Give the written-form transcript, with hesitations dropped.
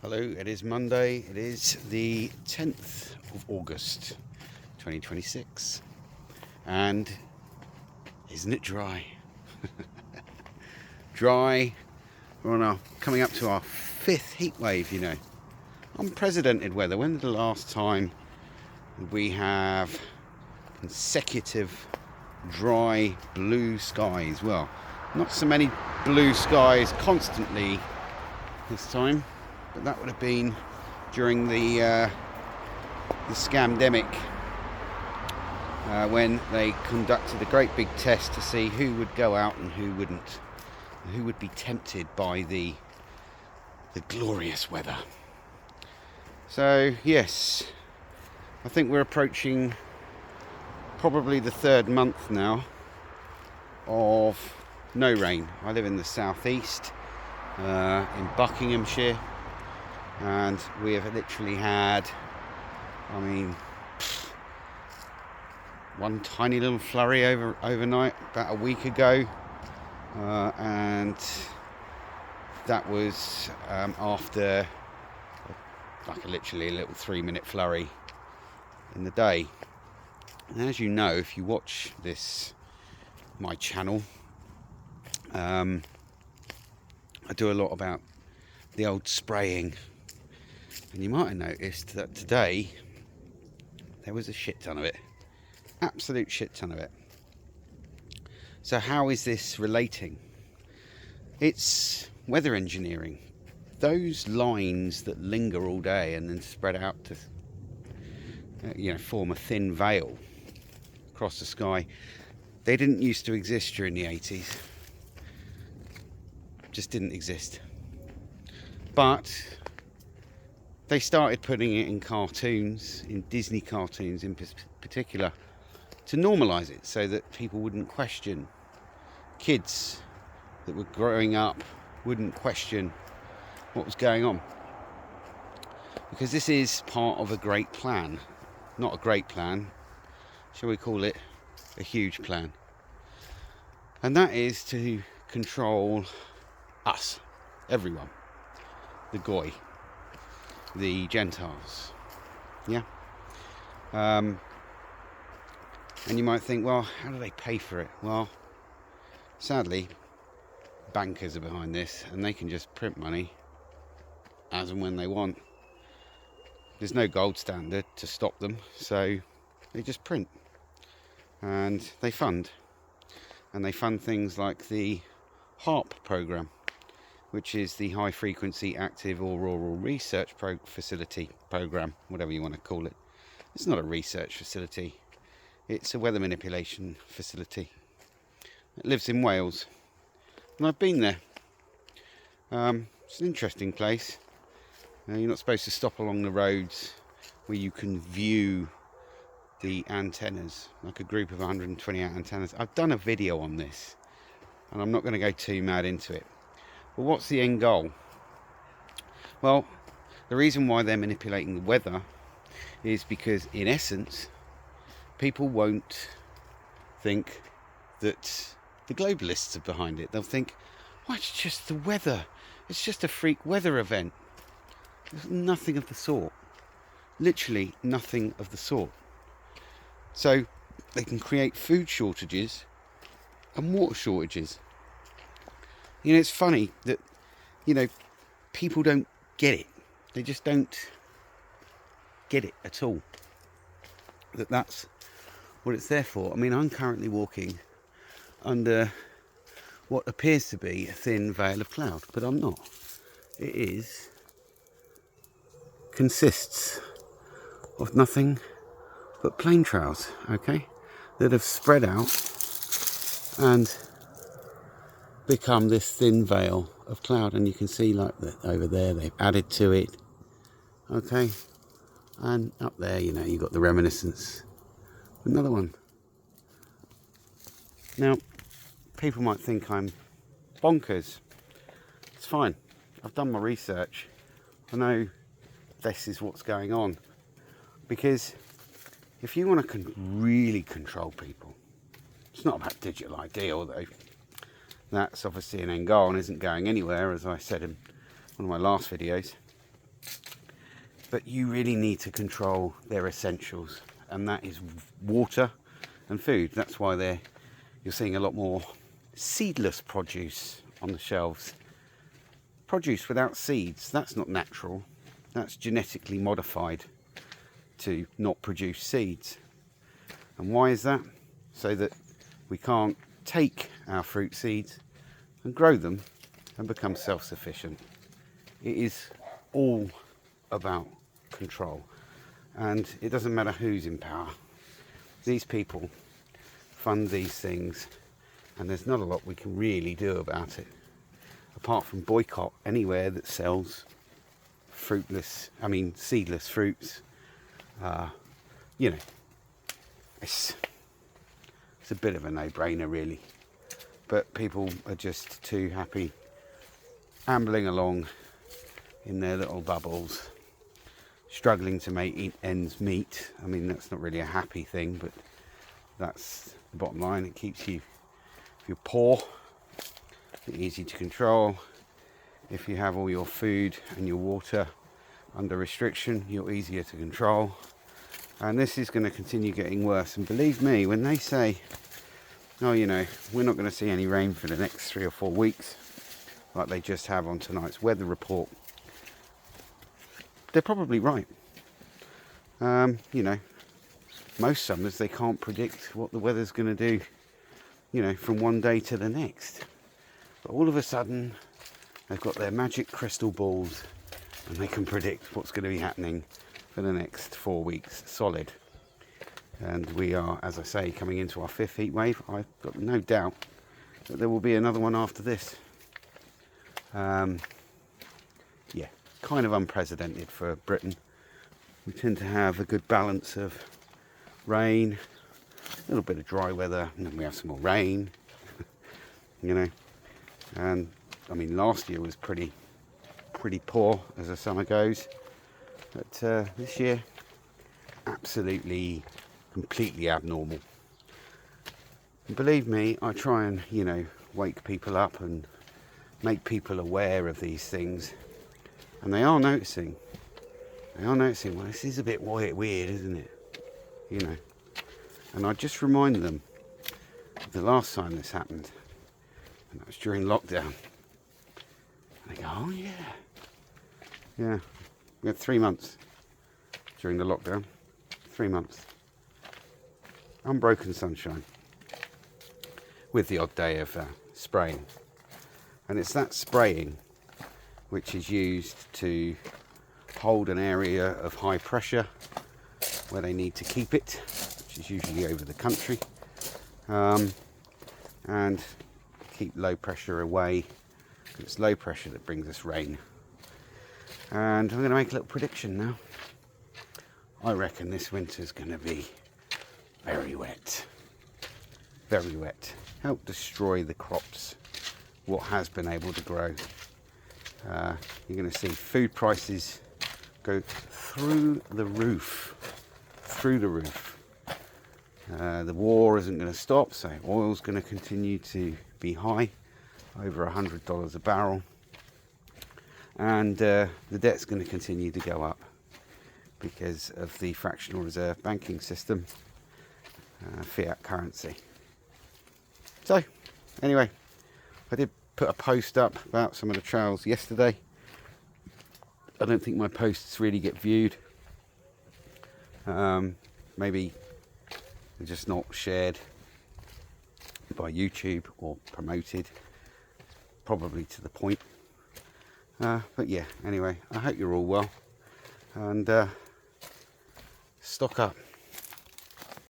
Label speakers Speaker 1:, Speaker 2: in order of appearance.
Speaker 1: Hello, it is Monday. It is the 10th of August 2026. And isn't it dry? Dry. Coming up to our fifth heat wave, Unprecedented weather. When's the last time we have consecutive dry blue skies? Well, not so many blue skies constantly this time, but that would have been during the scamdemic, when they conducted a great big test to see who would go out and who wouldn't, and who would be tempted by the glorious weather. So yes, I think we're approaching probably the third month now of no rain. I live in the southeast, in Buckinghamshire, and we have literally had, one tiny little flurry overnight about a week ago, and that was after literally a little 3-minute flurry in the day. And as you know, if you watch my channel, I do a lot about the old spraying, and you might have noticed that today there was a shit ton of it. Absolute shit ton of it. So how is this relating? It's weather engineering. Those lines that linger all day and then spread out to form a thin veil across the sky, they didn't used to exist during the 80s. Just didn't exist. But they started putting it in cartoons, in Disney cartoons in particular, to normalise it so that people wouldn't question. Kids that were growing up wouldn't question what was going on. Because this is part of a great plan. Not a great plan, shall we call it a huge plan. And that is to control us, everyone. The Goy, the Gentiles. Yeah? And you might think, well, how do they pay for it? Well, sadly, bankers are behind this, and they can just print money as and when they want. There's no gold standard to stop them, so they just print. And they fund. And they fund things like the HARP program, which is the High Frequency Active Auroral Research Facility program, whatever you want to call it. It's not a research facility. It's a weather manipulation facility. It lives in Wales, and I've been there. It's an interesting place. You're not supposed to stop along the roads where you can view the antennas, like a group of 128 antennas. I've done a video on this, and I'm not going to go too mad into it. But what's the end goal? Well, the reason why they're manipulating the weather is because, in essence, people won't think that the globalists are behind it. They'll think, well, it's just the weather. It's just a freak weather event. There's nothing of the sort. Literally nothing of the sort. So they can create food shortages and water shortages. It's funny that, people don't get it. They just don't get it at all. That's what it's there for. I'm currently walking under what appears to be a thin veil of cloud, but I'm not. It consists of nothing but plain trails, okay, that have spread out and become this thin veil of cloud. And you can see, like, over there, they've added to it, okay, and up there, you've got the reminiscence. Another one. Now, people might think I'm bonkers. It's fine. I've done my research. I know this is what's going on. Because if you want to really control people, it's not about digital ID, although that's obviously an end goal and isn't going anywhere, as I said in one of my last videos. But you really need to control their essentials, and that is water and food. That's why you're seeing a lot more seedless produce on the shelves. Produce without seeds, that's not natural. That's genetically modified to not produce seeds. And why is that? So that we can't take our fruit seeds and grow them and become self-sufficient. It is all about control, and it doesn't matter who's in power. These people fund these things, and there's not a lot we can really do about it, apart from boycott anywhere that sells seedless fruits. You know, it's a bit of a no-brainer really, but people are just too happy ambling along in their little bubbles, struggling to make ends meet. I mean, that's not really a happy thing, but that's the bottom line. It keeps you, if you're poor, easy to control. If you have all your food and your water under restriction, you're easier to control. And this is going to continue getting worse. And believe me, when they say, oh, you know, we're not going to see any rain for the next 3 or 4 weeks, like they just have on tonight's weather report, they're probably right. You know, most summers they can't predict what the weather's going to do, you know, from one day to the next. But all of a sudden, they've got their magic crystal balls and they can predict what's going to be happening for the next 4 weeks solid. And we are, as I say, coming into our 5th heat wave. I've got no doubt that there will be another one after this. Yeah, kind of unprecedented for Britain. We tend to have a good balance of rain, a little bit of dry weather, and then we have some more rain. You know, and I mean, last year was pretty poor as the summer goes, but this year absolutely completely abnormal. And believe me, I try and, you know, wake people up and make people aware of these things, and they are noticing. Well, this is a bit weird, isn't it? You know, and I just remind them of the last time this happened, and that was during lockdown. And they go, oh yeah, we had 3 months during the lockdown. 3 months, unbroken sunshine, with the odd day of spraying. And it's that spraying which is used to hold an area of high pressure where they need to keep it, which is usually over the country, and keep low pressure away. It's low pressure that brings us rain. And I'm going to make a little prediction now. I reckon this winter's going to be very wet. Very wet. Help destroy the crops, what has been able to grow. You're going to see food prices go through the roof. The war isn't going to stop, so oil's going to continue to be high, over $100 a barrel, and the debt's going to continue to go up because of the fractional reserve banking system, fiat currency. So anyway, I did put a post up about some of the trails yesterday. I don't think my posts really get viewed. Maybe they're just not shared by YouTube or promoted, probably to the point. But yeah, anyway, I hope you're all well, and stock up.